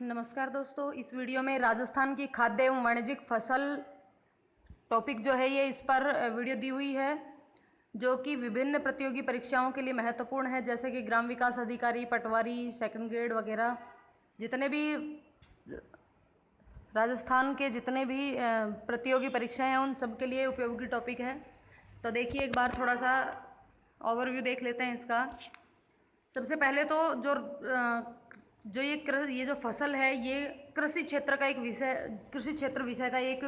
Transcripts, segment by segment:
नमस्कार दोस्तों, इस वीडियो में राजस्थान की खाद्य एवं वाणिज्यिक फसल टॉपिक जो है ये इस पर वीडियो दी हुई है जो कि विभिन्न प्रतियोगी परीक्षाओं के लिए महत्वपूर्ण है, जैसे कि ग्राम विकास अधिकारी, पटवारी, सेकंड ग्रेड वगैरह। जितने भी राजस्थान के जितने भी प्रतियोगी परीक्षाएं हैं उन सब के लिए उपयोगी टॉपिक है। तो देखिए, एक बार थोड़ा सा ओवरव्यू देख लेते हैं इसका। सबसे पहले तो जो ये जो फसल है ये कृषि क्षेत्र का एक विषय, कृषि क्षेत्र विषय का एक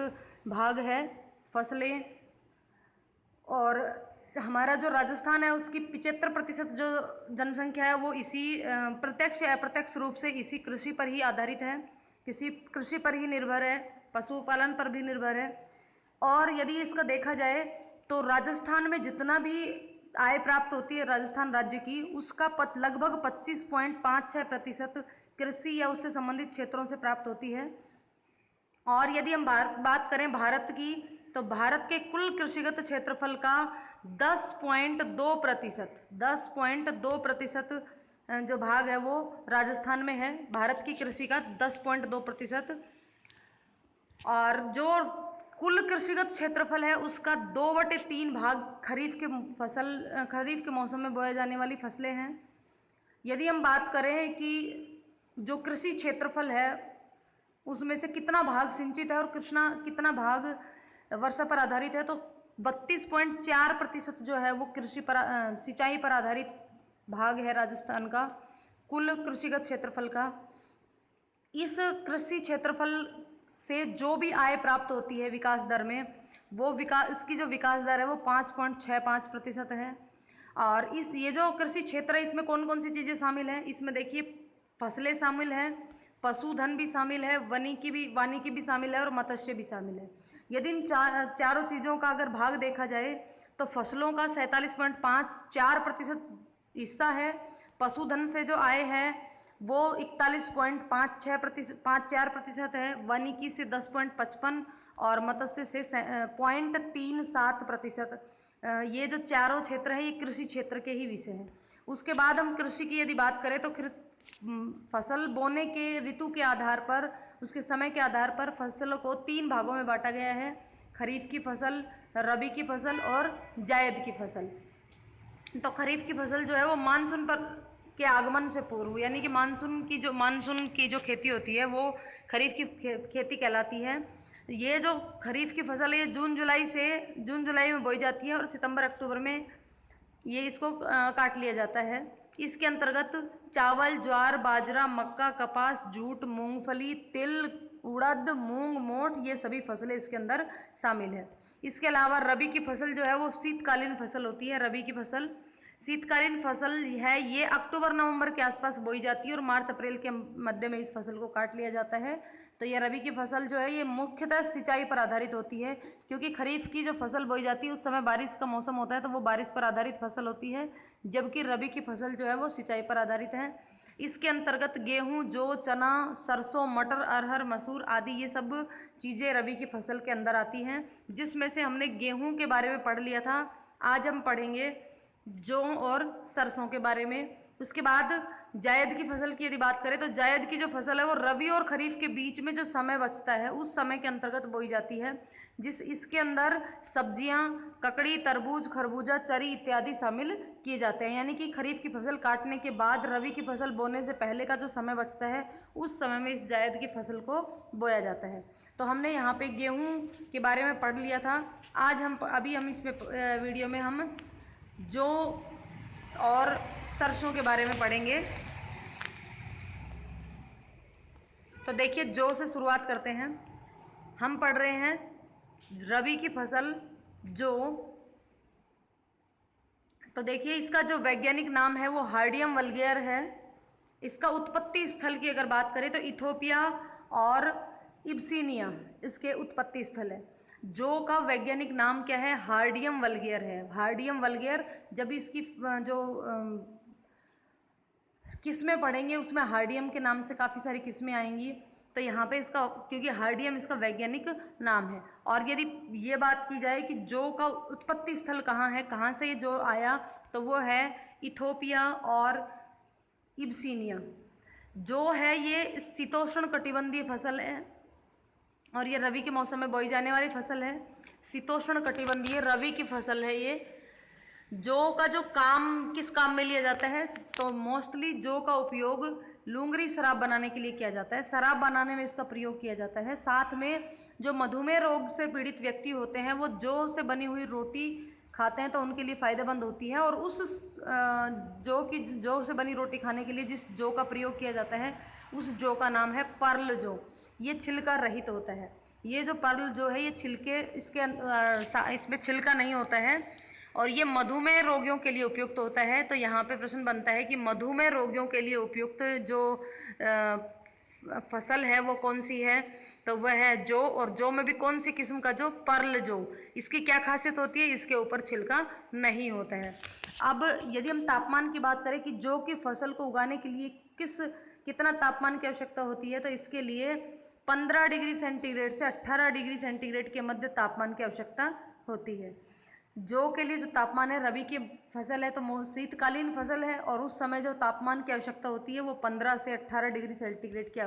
भाग है फसलें। और हमारा जो राजस्थान है उसकी 75% जो जनसंख्या है वो इसी प्रत्यक्ष या अप्रत्यक्ष रूप से इसी कृषि पर ही आधारित है, किसी कृषि पर ही निर्भर है, पशुपालन पर भी निर्भर है। और यदि इसका देखा जाए तो राजस्थान में जितना भी आय प्राप्त होती है राजस्थान राज्य की, उसका लगभग 25.56% कृषि या उससे संबंधित क्षेत्रों से प्राप्त होती है। और यदि हम बात करें भारत की, तो भारत के कुल कृषिगत क्षेत्रफल का 10.2% जो भाग है वो राजस्थान में है, भारत की कृषि का 10.2%। और जो कुल कृषिगत क्षेत्रफल है उसका 2/3 भाग खरीफ के मौसम में बोए जाने वाली फसलें हैं। यदि हम बात करें कि जो कृषि क्षेत्रफल है उसमें से कितना भाग सिंचित है और कितना भाग वर्षा पर आधारित है, तो 32.4% जो है वो सिंचाई पर आधारित भाग है राजस्थान का कुल कृषिगत क्षेत्रफल का। इस कृषि क्षेत्रफल से जो भी आय प्राप्त होती है विकास दर में, वो इसकी जो विकास दर है वो 5.65% है। और ये जो कृषि क्षेत्र है इसमें कौन कौन सी चीज़ें शामिल हैं, इसमें देखिए फसलें शामिल हैं, पशुधन भी शामिल है, वानिकी भी शामिल है और मत्स्य भी शामिल है। यदि इन चारों चीज़ों का अगर भाग देखा जाए तो फसलों का 47.54% हिस्सा है, पशुधन से जो आय है वो 41.54% है, वानिकी से 10.55 और मत्स्य से 0.37%। ये जो चारों क्षेत्र हैं ये कृषि क्षेत्र के ही विषय हैं। उसके बाद हम कृषि की यदि बात करें तो फसल बोने के ऋतु के आधार पर, उसके समय के आधार पर फसलों को 3 भागों में बांटा गया है: खरीफ की फसल, रबी की फसल और जायद की फसल। तो खरीफ की फसल जो है वो मानसून पर के आगमन से पूर्व, यानी कि मानसून की जो खेती होती है वो खरीफ की खेती कहलाती है। ये जो खरीफ की फसल है ये जून जुलाई में बोई जाती है और सितंबर अक्टूबर में ये इसको काट लिया जाता है। इसके अंतर्गत चावल, ज्वार, बाजरा, मक्का, कपास, जूट, मूंगफली, तिल, उड़द, मूंग, मोठ, ये सभी फसलें इसके अंदर शामिल है। इसके अलावा रबी की फसल जो है वो शीतकालीन फसल होती है। रबी की फसल शीतकालीन फसल है, ये अक्टूबर नवंबर के आसपास बोई जाती है और मार्च अप्रैल के मध्य में इस फसल को काट लिया जाता है। तो ये रबी की फसल जो है ये मुख्यतः सिंचाई पर आधारित होती है, क्योंकि खरीफ की जो फसल बोई जाती है उस समय बारिश का मौसम होता है तो वो बारिश पर आधारित फसल होती है, जबकि रबी की फसल जो है वो सिंचाई पर आधारित है। इसके अंतर्गत गेहूं, जौ, चना, सरसों, मटर, अरहर, मसूर आदि ये सब चीज़ें रबी की फसल के अंदर आती हैं, जिसमें से हमने गेहूं के बारे में पढ़ लिया था। आज हम पढ़ेंगे जौ और सरसों के बारे में। उसके बाद जायद की फसल की यदि बात करें तो जायद की जो फसल है वो रबी और खरीफ के बीच में जो समय बचता है उस समय के अंतर्गत बोई जाती है, इसके अंदर सब्जियां, ककड़ी, तरबूज, खरबूजा, चरी इत्यादि शामिल किए जाते हैं। यानी कि खरीफ की फसल काटने के बाद रबी की फसल बोने से पहले का जो समय बचता है उस समय में इस जायद की फसल को बोया जाता है। तो हमने यहाँ पे गेहूँ के बारे में पढ़ लिया था। आज हम इसमें वीडियो में हम जौ और सरसों के बारे में पढ़ेंगे। तो देखिए, जौ से शुरुआत करते हैं। हम पढ़ रहे हैं रबी की फसल जौ। तो देखिए, इसका जो वैज्ञानिक नाम है वो हार्डियम वल्गेयर है। इसका उत्पत्ति स्थल की अगर बात करें तो इथोपिया और इब्सिनिया इसके उत्पत्ति स्थल है। जौ का वैज्ञानिक नाम क्या है? हार्डियम वल्गेयर है। हार्डियम वल्गेयर, जब इसकी जो किस्में पढ़ेंगे उसमें हार्डियम के नाम से काफ़ी सारी किस्में आएंगी। तो यहाँ पे इसका, क्योंकि हार्डियम इसका वैज्ञानिक नाम है। और यदि ये बात की जाए कि जौ का उत्पत्ति स्थल कहाँ है, कहाँ से ये जौ आया, तो वो है इथोपिया और इब्सिनिया। जो है ये शीतोष्ण कटिबंधीय फसल है और ये रबी के मौसम में बोई जाने वाली फसल है। शीतोष्ण कटिबंधीय रबी की फसल है ये। जौ का जो काम किस काम में लिया जाता है, तो मोस्टली जौ का उपयोग लूंगरी शराब बनाने के लिए किया जाता है। शराब बनाने में इसका प्रयोग किया जाता है। साथ में जो मधुमेह रोग से पीड़ित व्यक्ति होते हैं वो जौ से बनी हुई रोटी खाते हैं तो उनके लिए फ़ायदेमंद होती है। और उस जौ से बनी रोटी खाने के लिए जिस जौ का प्रयोग किया जाता है उस जौ का नाम है पर्ल जौ। ये छिलका रहित होता है। ये जो पर्ल जो है ये छिलके इसमें छिलका नहीं होता है और ये मधुमेह रोगियों के लिए उपयुक्त होता है। तो यहाँ पे प्रश्न बनता है कि मधुमेह रोगियों के लिए उपयुक्त जो फसल है वो कौन सी है, तो वह है जौ। और जौ में भी कौन सी किस्म का जौ, पर्ल जौ। इसकी क्या खासियत होती है, इसके ऊपर छिलका नहीं होता है। अब यदि हम तापमान की बात करें कि जौ की फसल को उगाने के लिए कितना तापमान की आवश्यकता होती है, तो इसके लिए 15 डिग्री सेंटीग्रेड से 18 डिग्री सेंटीग्रेड के मध्य तापमान की आवश्यकता होती है। जौ के लिए जो तापमान है, रबी की फसल है तो शीतकालीन फसल है और उस समय जो तापमान की आवश्यकता होती है वो 15 से 18 डिग्री सेंटीग्रेड की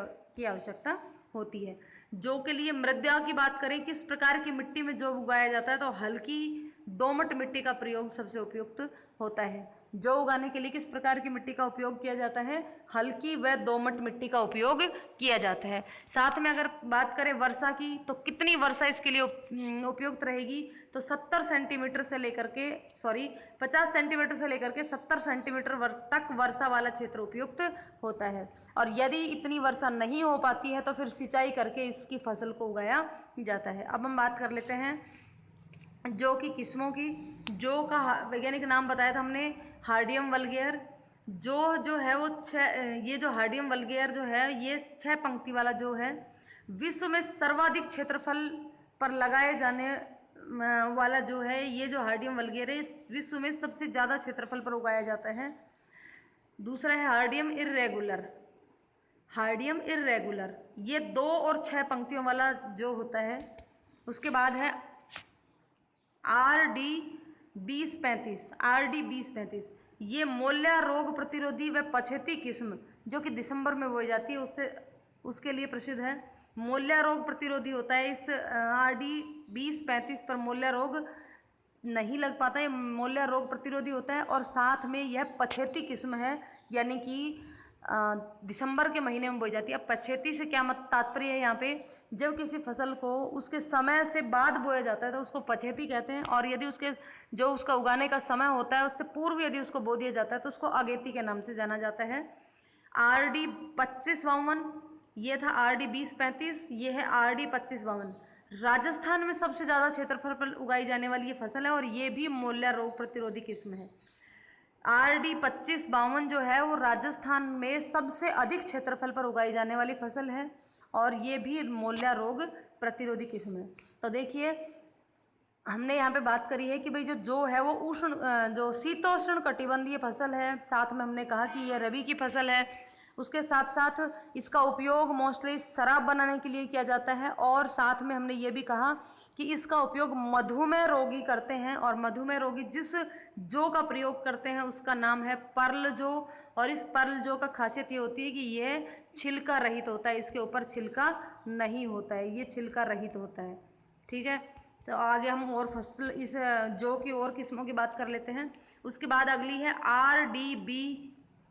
आवश्यकता होती है। जौ के लिए मृदा की बात करें, किस प्रकार की मिट्टी में जौ उगाया जाता है, तो हल्की दोमट मिट्टी का प्रयोग सबसे उपयुक्त होता है। जौ उगाने के लिए किस प्रकार की मिट्टी का उपयोग किया जाता है, हल्की व दोमट मिट्टी का उपयोग किया जाता है। साथ में अगर बात करें वर्षा की, तो कितनी वर्षा इसके लिए उपयुक्त रहेगी, तो 70 सेंटीमीटर से लेकर के 50 सेंटीमीटर से लेकर के 70 सेंटीमीटर तक वर्षा वाला क्षेत्र उपयुक्त होता है। और यदि इतनी वर्षा नहीं हो पाती है तो फिर सिंचाई करके इसकी फसल को उगाया जाता है। अब हम बात कर लेते हैं जौ की किस्मों की। जौ का वैज्ञानिक नाम बताया था हमने, हार्डियम वल्गेयर। जो है वो ये जो हार्डियम वल्गेयर जो है ये 6 पंक्ति वाला जो है, विश्व में सर्वाधिक क्षेत्रफल पर लगाए जाने वाला जो है, ये जो हार्डियम वल्गेयर है विश्व में सबसे ज़्यादा क्षेत्रफल पर उगाया जाता है। दूसरा है हार्डियम इर्रेगुलर। हार्डियम इर्रेगुलर ये 2 और 6 पंक्तियों वाला जो होता है। उसके बाद है RD 2035। ये मोल्या रोग प्रतिरोधी व पछेती किस्म जो कि दिसंबर में बोई जाती है उसके लिए प्रसिद्ध है। मोल्या रोग प्रतिरोधी होता है। इस RD 2035 पर मोल्या रोग नहीं लग पाता है, मोल्या रोग प्रतिरोधी होता है। और साथ में यह पछेती किस्म है, यानी कि दिसंबर के महीने में बोई जाती है। अब पछेती से क्या तात्पर्य है, यहाँ पे जब किसी फसल को उसके समय से बाद बोया जाता है तो उसको पछेती कहते हैं। और यदि उसका उगाने का समय होता है उससे पूर्व यदि उसको बो दिया जाता है तो उसको अगेती के नाम से जाना जाता है। RD 2552 ये था RD 2035, ये है RD 2552। राजस्थान में सबसे ज़्यादा क्षेत्रफल पर उगाई जाने वाली ये फसल है और ये भी मोल्या रोग प्रतिरोधी किस्म है। RD 2552 जो है वो राजस्थान में सबसे अधिक क्षेत्रफल पर उगाई जाने वाली फसल है और ये भी मोल्या रोग प्रतिरोधी किस्म है। तो देखिए हमने यहाँ पे बात करी है कि भाई जो है वो जो शीतोष्ण कटिबंधीय फसल है। साथ में हमने कहा कि यह रबी की फसल है। उसके साथ साथ इसका उपयोग मोस्टली शराब बनाने के लिए किया जाता है। और साथ में हमने ये भी कहा कि इसका उपयोग मधुमेह रोगी करते हैं और मधुमेह रोगी जिस जौ का प्रयोग करते हैं उसका नाम है पर्ल जौ। और इस पर्ल जौ का खासियत ये होती है कि यह छिलका रहित होता है, इसके ऊपर छिलका नहीं होता है, ये छिलका रहित होता है। ठीक है, तो आगे हम और फसल इस जौ की और किस्मों की बात कर लेते हैं। उसके बाद अगली है RDB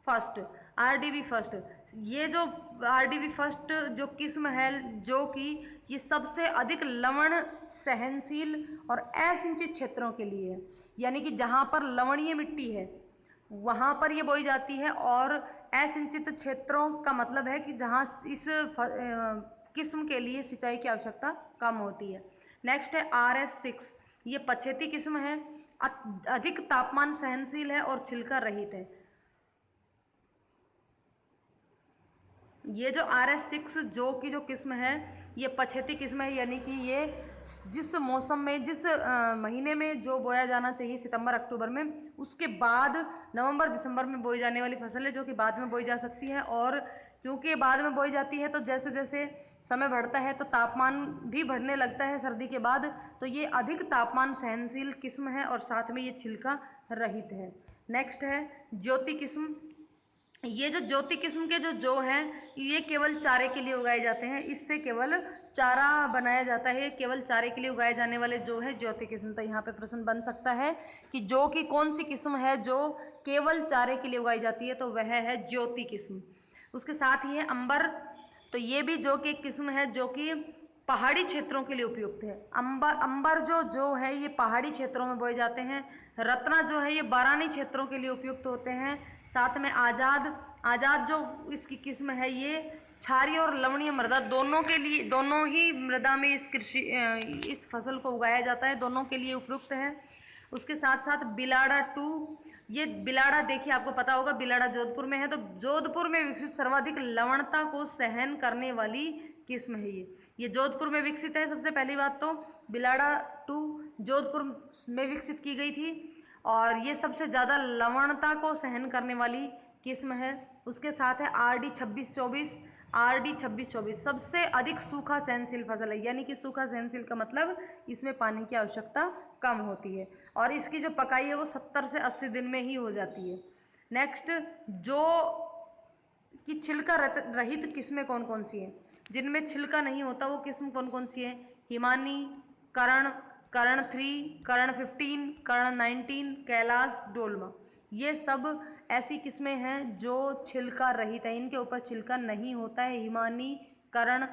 फर्स्ट। RDB फर्स्ट, ये जो RDB फर्स्ट जो किस्म है जौ की, ये सबसे अधिक लवण सहनशील और असिंचित क्षेत्रों के लिए है। यानी कि जहाँ पर लवणीय मिट्टी है वहाँ पर ये बोई जाती है। और असिंचित क्षेत्रों का मतलब है कि जहाँ इस किस्म के लिए सिंचाई की आवश्यकता कम होती है। नेक्स्ट है RS6, ये पछेती किस्म है, अधिक तापमान सहनशील है और छिलका रहित है। ये जो RS6 जौ की जो किस्म है ये पछेती किस्म है, यानी कि ये जिस मौसम में जिस महीने में जो बोया जाना चाहिए सितंबर अक्टूबर में, उसके बाद नवंबर दिसंबर में बोई जाने वाली फसल है जो कि बाद में बोई जा सकती है। और चूँकि बाद में बोई जाती है तो जैसे जैसे समय बढ़ता है तो तापमान भी बढ़ने लगता है सर्दी के बाद, तो ये अधिक तापमान सहनशील किस्म है और साथ में ये छिलका रहित है। नेक्स्ट है ज्योति किस्म। ये जो ज्योति किस्म के जो हैं ये केवल चारे के लिए उगाए जाते हैं, इससे केवल चारा बनाया जाता है, केवल चारे के लिए उगाए जाने वाले जो है ज्योति किस्म। तो यहाँ पे प्रश्न बन सकता है कि जो की कौन सी किस्म है जो केवल चारे के लिए उगाई जाती है, तो वह है ज्योति किस्म। उसके साथ ही है अंबर, तो ये भी जो कि एक किस्म है जो कि पहाड़ी क्षेत्रों के लिए उपयुक्त है। अंबर जो है ये पहाड़ी क्षेत्रों में बोए जाते हैं। रत्ना जो है ये बारानी क्षेत्रों के लिए उपयुक्त होते हैं। साथ में आजाद जो इसकी किस्म है ये क्षारीय और लवणीय मृदा दोनों के लिए, दोनों ही मृदा में इस फसल को उगाया जाता है, दोनों के लिए उपयुक्त है। उसके साथ साथ बिलाड़ा 2, ये बिलाड़ा देखिए आपको पता होगा बिलाड़ा जोधपुर में है, तो जोधपुर में विकसित सर्वाधिक लवणता को सहन करने वाली किस्म है ये जोधपुर में विकसित है। सबसे पहली बात तो बिलाड़ा 2 जोधपुर में विकसित की गई थी और ये सबसे ज़्यादा लवणता को सहन करने वाली किस्म है। उसके साथ है RD 2624 सबसे अधिक सूखा सहनशील फसल है, यानी कि सूखा सहनशील का मतलब इसमें पानी की आवश्यकता कम होती है और इसकी जो पकाई है वो 70 से 80 दिन में ही हो जाती है। नेक्स्ट, जो कि छिलका रहित किस्में कौन कौन सी हैं, जिनमें छिलका नहीं होता वो किस्म कौन कौन सी है? हिमानी, कर्ण 3, कर्ण 15, कर्ण 19, कैलाश, डोलमा, ये सब ऐसी किस्में हैं जो छिलका रहित है, इनके ऊपर छिलका नहीं होता है। हिमानी, कर्ण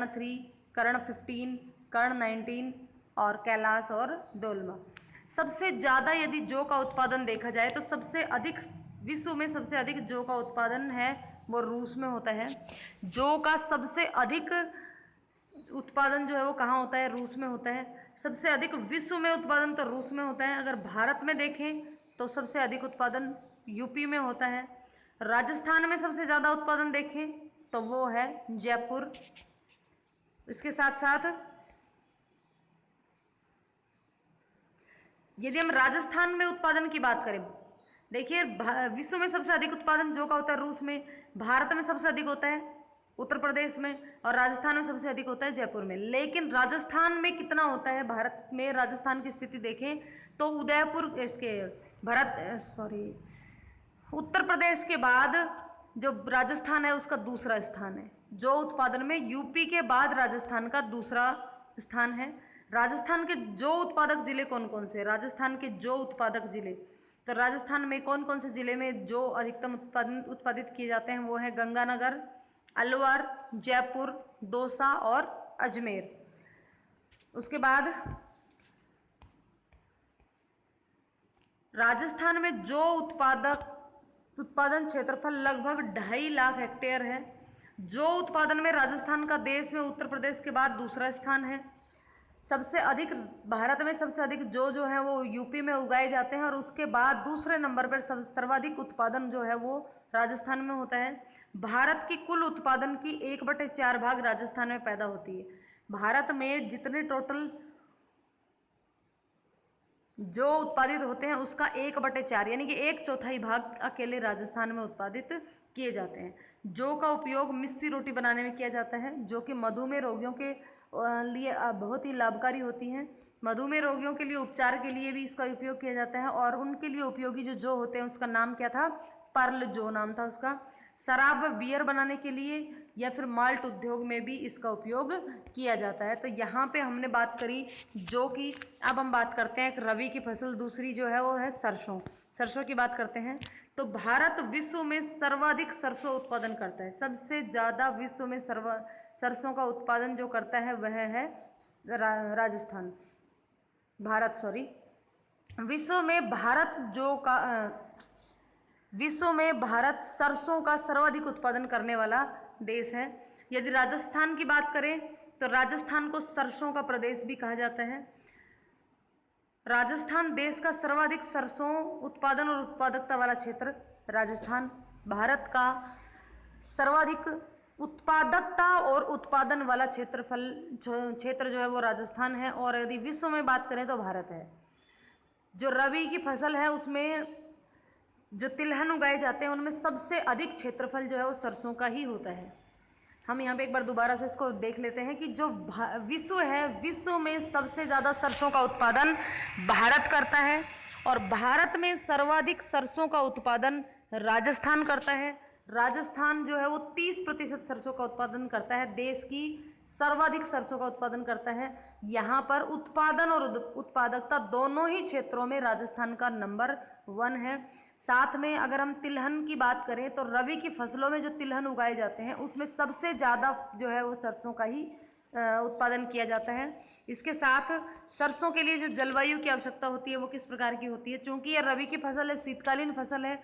3, कर्ण 15, कर्ण 19 और कैलाश और डोलमा। सबसे ज़्यादा यदि जौ का उत्पादन देखा जाए तो सबसे अधिक विश्व में सबसे अधिक जौ का उत्पादन है वो रूस में होता है। जौ का सबसे अधिक उत्पादन जो है वो कहाँ होता है? रूस में होता है। सबसे अधिक विश्व में उत्पादन तो रूस में होता है। अगर भारत में देखें तो सबसे अधिक उत्पादन यूपी में होता है। राजस्थान में सबसे ज़्यादा उत्पादन देखें तो वो है जयपुर। इसके साथ साथ यदि हम राजस्थान में उत्पादन की बात करें, देखिए विश्व में सबसे अधिक उत्पादन जौ का होता है रूस में, भारत में सबसे अधिक होता है उत्तर प्रदेश में और राजस्थान में सबसे अधिक होता है जयपुर में। लेकिन राजस्थान में कितना होता है? भारत में राजस्थान की स्थिति देखें तो उदयपुर उत्तर प्रदेश के बाद जो राजस्थान है उसका दूसरा स्थान है। जौ उत्पादन में यूपी के बाद राजस्थान का दूसरा स्थान है। राजस्थान के जौ उत्पादक जिले कौन कौन से? राजस्थान के जौ उत्पादक जिले, तो राजस्थान में कौन कौन से जिले में जो अधिकतम उत्पादित किए जाते हैं वो है गंगानगर, अलवर, जयपुर, दौसा और अजमेर। उसके बाद राजस्थान में जौ उत्पादन क्षेत्रफल लगभग 2.5 लाख हेक्टेयर है। जौ उत्पादन में राजस्थान का देश में उत्तर प्रदेश के बाद दूसरा स्थान है। सबसे अधिक भारत में सबसे अधिक जो है वो यूपी में उगाए जाते हैं और उसके बाद दूसरे नंबर पर सर्वाधिक उत्पादन जो है वो राजस्थान में होता है। भारत की कुल उत्पादन की 1/4 भाग राजस्थान में पैदा होती है। भारत में जितने टोटल जो उत्पादित होते हैं उसका 1/4 यानी कि 1/4 भाग अकेले राजस्थान में उत्पादित किए जाते हैं। जौ का उपयोग मिस्सी रोटी बनाने में किया जाता है जो कि मधुमेह रोगियों के लिए बहुत ही लाभकारी होती हैं। मधुमेह रोगियों के लिए उपचार के लिए भी इसका उपयोग किया जाता है और उनके लिए उपयोगी जो होते हैं उसका नाम क्या था? पर्ल जो नाम था उसका। शराब व बियर बनाने के लिए या फिर माल्ट उद्योग में भी इसका उपयोग किया जाता है। तो यहाँ पे हमने बात करी जौ की। अब हम बात करते हैं एक रबी की फसल, दूसरी जो है वो है सरसों। सरसों की बात करते हैं तो भारत विश्व में सर्वाधिक सरसों उत्पादन करता है। सबसे ज़्यादा विश्व में सरसों का उत्पादन जो करता है वह है राजस्थान। विश्व में भारत सरसों का सर्वाधिक उत्पादन करने वाला देश है। यदि राजस्थान की बात करें तो राजस्थान को सरसों का प्रदेश भी कहा जाता है। राजस्थान देश का सर्वाधिक सरसों उत्पादन और उत्पादकता वाला क्षेत्र राजस्थान। भारत का सर्वाधिक उत्पादकता और उत्पादन वाला क्षेत्र जो है वो राजस्थान है। और यदि विश्व में बात करें तो भारत है। जो रबी की फसल है उसमें जो तिलहन उगाए जाते हैं उनमें सबसे अधिक क्षेत्रफल जो है वो सरसों का ही होता है। हम यहाँ पे एक बार दोबारा से इसको देख लेते हैं कि जो विश्व है, विश्व में सबसे ज़्यादा सरसों का उत्पादन भारत करता है और भारत में सर्वाधिक सरसों का उत्पादन राजस्थान करता है। राजस्थान जो है वो 30% सरसों का उत्पादन करता है, देश की सर्वाधिक सरसों का उत्पादन करता है। यहाँ पर उत्पादन और उत्पादकता दोनों ही क्षेत्रों में राजस्थान का नंबर 1 है। साथ में अगर हम तिलहन की बात करें तो रबी की फसलों में जो तिलहन उगाए जाते हैं उसमें सबसे ज़्यादा जो है वो सरसों का ही उत्पादन किया जाता है। इसके साथ सरसों के लिए जो जलवायु की आवश्यकता होती है वो किस प्रकार की होती है, चूँकि यह रबी की फसल है, शीतकालीन फसल है,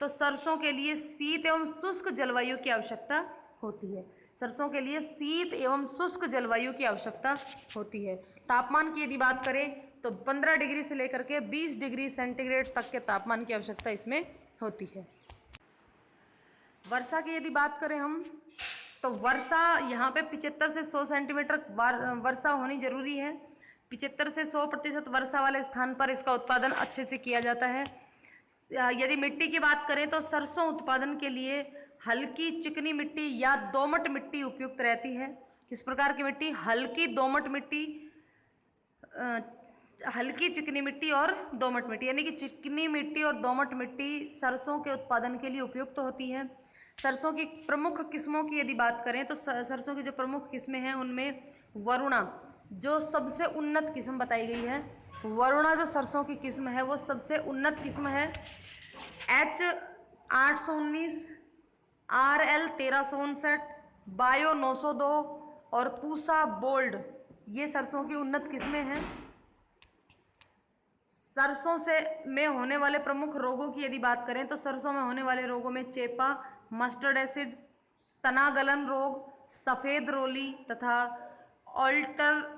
तो सरसों के लिए शीत एवं शुष्क जलवायु की आवश्यकता होती है। सरसों के लिए शीत एवं शुष्क जलवायु की आवश्यकता होती है। तापमान की यदि बात करें तो 15 डिग्री से लेकर के 20 डिग्री सेंटीग्रेड तक के तापमान की आवश्यकता इसमें होती है। वर्षा की यदि बात करें हम तो वर्षा यहाँ पे 75 से 100 सेंटीमीटर वर्षा होनी जरूरी है। 75 से 100% वर्षा वाले स्थान पर इसका उत्पादन अच्छे से किया जाता है। यदि मिट्टी की बात करें तो सरसों उत्पादन के लिए हल्की चिकनी मिट्टी या दोमट मिट्टी उपयुक्त रहती है। किस प्रकार की मिट्टी? हल्की दोमट मिट्टी, हल्की चिकनी मिट्टी और दोमट मिट्टी, यानी कि चिकनी मिट्टी और दोमट मिट्टी सरसों के उत्पादन के लिए उपयुक्त होती है। सरसों की प्रमुख किस्मों की यदि बात करें तो सरसों की जो प्रमुख किस्में हैं उनमें वरुणा जो सबसे उन्नत किस्म बताई गई है। वरुणा जो सरसों की किस्म है वो सबसे उन्नत किस्म है। H819, RL 1359, बायो 902 और पूसा बोल्ड ये सरसों की उन्नत किस्में हैं। सरसों से में होने वाले प्रमुख रोगों की यदि बात करें तो सरसों में होने वाले रोगों में चेपा, मस्टर्ड एसिड, तना गलन रोग, सफ़ेद रोली तथा ऑल्टरनेरिया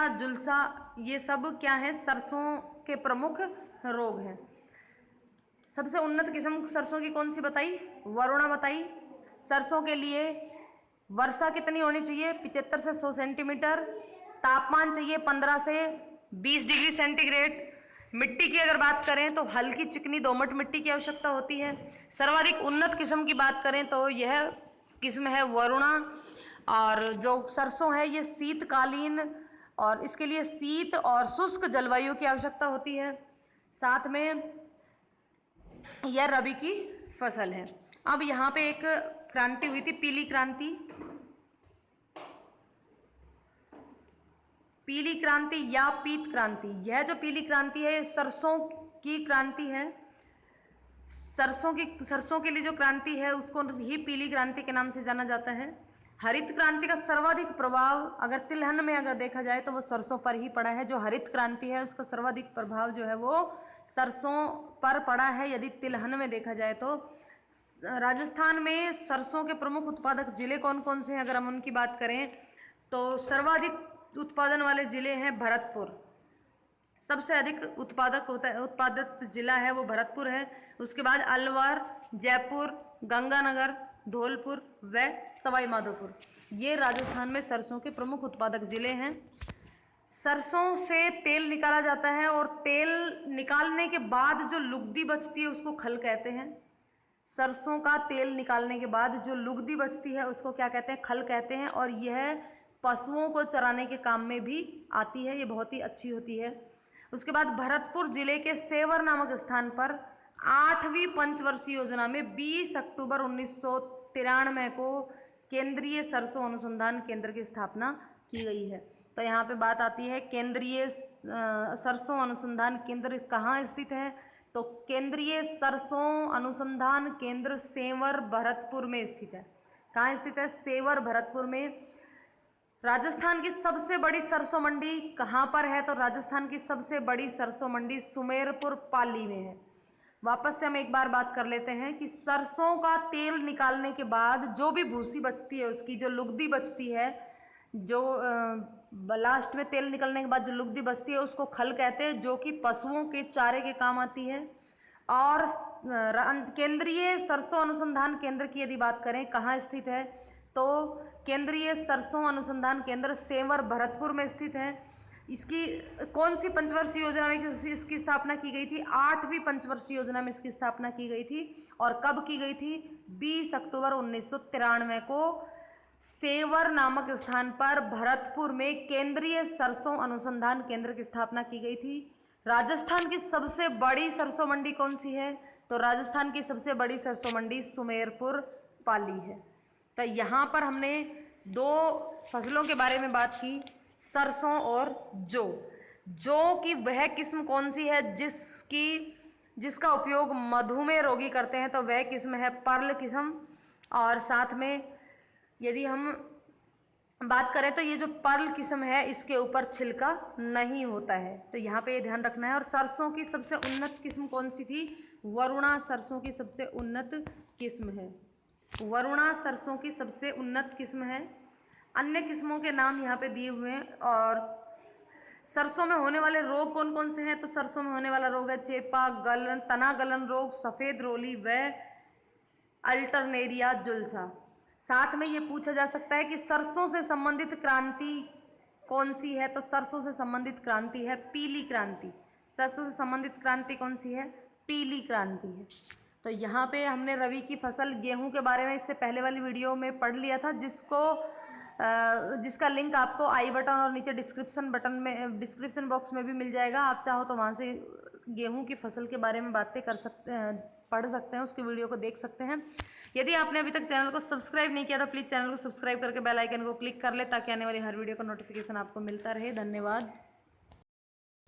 जुल्सा, ये सब क्या है? सरसों के प्रमुख रोग हैं। सबसे उन्नत किस्म सरसों की कौन सी बताई? वरुणा बताई। सरसों के लिए वर्षा कितनी होनी चाहिए? 75 से 100 सेंटीमीटर। तापमान चाहिए 15 से 20 डिग्री सेंटीग्रेड। मिट्टी की अगर बात करें तो हल्की चिकनी दोमट मिट्टी की आवश्यकता होती है। सर्वाधिक उन्नत किस्म की बात करें तो यह किस्म है वरुणा। और जो सरसों है ये शीतकालीन और इसके लिए शीत और शुष्क जलवायु की आवश्यकता होती है। साथ में यह रबी की फसल है। अब यहाँ पे एक क्रांति हुई थी, पीली क्रांति। पीली क्रांति या पीत क्रांति, यह जो पीली क्रांति है सरसों की क्रांति है। सरसों के लिए जो क्रांति है उसको ही पीली क्रांति के नाम से जाना जाता है। हरित क्रांति का सर्वाधिक प्रभाव अगर तिलहन में अगर देखा जाए तो वो सरसों पर ही पड़ा है। जो हरित क्रांति है उसका सर्वाधिक प्रभाव जो है वो सरसों पर पड़ा है। यदि तिलहन में देखा जाए तो राजस्थान में सरसों के प्रमुख उत्पादक जिले कौन कौन से हैं अगर हम उनकी बात करें तो सर्वाधिक उत्पादन वाले जिले हैं भरतपुर। सबसे अधिक उत्पादक जिला है वो भरतपुर है। उसके बाद अलवर, जयपुर, गंगानगर, धौलपुर व सवाई माधोपुर, ये राजस्थान में सरसों के प्रमुख उत्पादक जिले हैं। सरसों से तेल निकाला जाता है और तेल निकालने के बाद जो लुगदी बचती है उसको खल कहते हैं। सरसों का तेल निकालने के बाद जो लुगदी बचती है उसको क्या कहते हैं? खल कहते हैं। और यह पशुओं को चराने के काम में भी आती है, ये बहुत ही अच्छी होती है। उसके बाद भरतपुर जिले के सेवर नामक स्थान पर 8वीं पंचवर्षीय योजना में 20 अक्टूबर 1993 को केंद्रीय सरसों अनुसंधान केंद्र की स्थापना की गई है। तो यहाँ पे बात आती है केंद्रीय सरसों अनुसंधान केंद्र कहाँ स्थित है? तो केंद्रीय सरसों अनुसंधान केंद्र सेवर भरतपुर में स्थित है। कहाँ स्थित है? सेवर भरतपुर में। राजस्थान की सबसे बड़ी सरसों मंडी कहाँ पर है? तो राजस्थान की सबसे बड़ी सरसों मंडी सुमेरपुर पाली में है। वापस से हम एक बार बात कर लेते हैं कि सरसों का तेल निकालने के बाद जो भी भूसी बचती है, उसकी जो लुगदी बचती है, जो लास्ट में तेल निकलने के बाद जो लुगदी बचती है उसको खल कहते हैं, जो कि पशुओं के चारे के काम आती है। और केंद्रीय सरसों अनुसंधान केंद्र की यदि बात करें कहाँ स्थित है तो केंद्रीय सरसों अनुसंधान केंद्र सेवर भरतपुर में स्थित है। इसकी कौन सी पंचवर्षीय योजना में इसकी स्थापना की गई थी? 8वीं पंचवर्षीय योजना में इसकी स्थापना की गई थी। और कब की गई थी? 20 अक्टूबर 1993 को सेवर नामक स्थान पर भरतपुर में केंद्रीय सरसों अनुसंधान केंद्र की स्थापना की गई थी। राजस्थान की सबसे बड़ी सरसों मंडी कौन सी है? तो राजस्थान की सबसे बड़ी सरसों मंडी सुमेरपुर पाली है। तो यहाँ पर हमने दो फसलों के बारे में बात की, सरसों और जौ की वह किस्म कौन सी है जिसका उपयोग मधुमेह रोगी करते हैं, तो वह किस्म है पर्ल किस्म। और साथ में यदि हम बात करें तो ये जो पर्ल किस्म है इसके ऊपर छिलका नहीं होता है, तो यहाँ पे ये ध्यान रखना है। और सरसों की सबसे उन्नत किस्म कौन सी थी? वरुणा सरसों की सबसे उन्नत किस्म है। वरुणा सरसों की सबसे उन्नत किस्म है। अन्य किस्मों के नाम यहाँ पे दिए हुए हैं। और सरसों में होने वाले रोग कौन कौन से हैं? तो सरसों में होने वाला रोग है चेपा, गलन, तना गलन रोग, सफ़ेद रोली व अल्टरनेरिया जुलसा। साथ में ये पूछा जा सकता है कि सरसों से संबंधित क्रांति कौन सी है? तो सरसों से संबंधित क्रांति है पीली क्रांति। सरसों से संबंधित क्रांति कौन सी है? पीली क्रांति है। तो यहाँ पे हमने रबी की फसल गेहूं के बारे में इससे पहले वाली वीडियो में पढ़ लिया था, जिसका लिंक आपको आई बटन और नीचे डिस्क्रिप्शन बॉक्स में भी मिल जाएगा। आप चाहो तो वहाँ से गेहूं की फसल के बारे में पढ़ सकते हैं, उसकी वीडियो को देख सकते हैं। यदि आपने अभी तक चैनल को सब्सक्राइब नहीं किया तो प्लीज़ चैनल को सब्सक्राइब करके बेल आइकन को क्लिक कर ले, ताकि आने वाली हर वीडियो का नोटिफिकेशन आपको मिलता रहे। धन्यवाद।